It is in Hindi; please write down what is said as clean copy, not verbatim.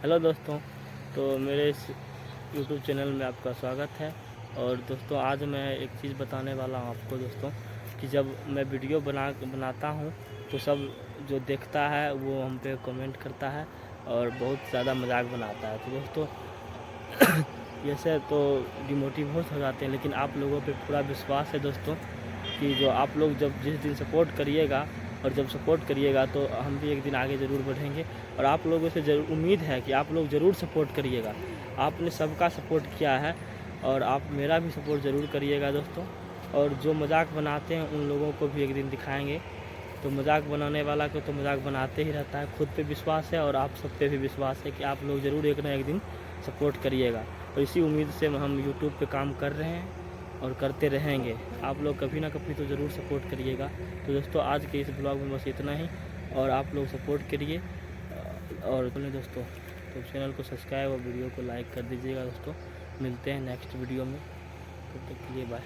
हेलो दोस्तों, तो मेरे इस यूट्यूब चैनल में आपका स्वागत है। और दोस्तों आज मैं एक चीज़ बताने वाला हूँ आपको दोस्तों कि जब मैं वीडियो बनाता हूँ तो सब जो देखता है वो हम पे कमेंट करता है और बहुत ज़्यादा मजाक बनाता है। तो दोस्तों ऐसे तो डिमोटिवेट हो जाते हैं, लेकिन आप लोगों पे पूरा विश्वास है दोस्तों कि जो आप लोग जब जिस दिन सपोर्ट करिएगा और जब सपोर्ट करिएगा तो हम भी एक दिन आगे ज़रूर बढ़ेंगे। और आप लोगों से ज़रूर उम्मीद है कि आप लोग ज़रूर सपोर्ट करिएगा। आपने सबका सपोर्ट किया है और आप मेरा भी सपोर्ट ज़रूर करिएगा दोस्तों। और जो मजाक बनाते हैं उन लोगों को भी एक दिन दिखाएंगे। तो मजाक बनाने वाला को तो मजाक बनाते ही रहता है। खुद पे विश्वास है और आप सब पे भी विश्वास है कि आप लोग ज़रूर एक ना एक दिन सपोर्ट करिएगा। और इसी उम्मीद से हम यूट्यूब पे काम कर रहे हैं और करते रहेंगे। आप लोग कभी ना कभी तो ज़रूर सपोर्ट करिएगा। तो दोस्तों आज के इस ब्लॉग में बस इतना ही, और आप लोग सपोर्ट करिए। और बोले दोस्तों तो चैनल को सब्सक्राइब और वीडियो को लाइक कर दीजिएगा दोस्तों। मिलते हैं नेक्स्ट वीडियो में, तब तक के लिए बाय।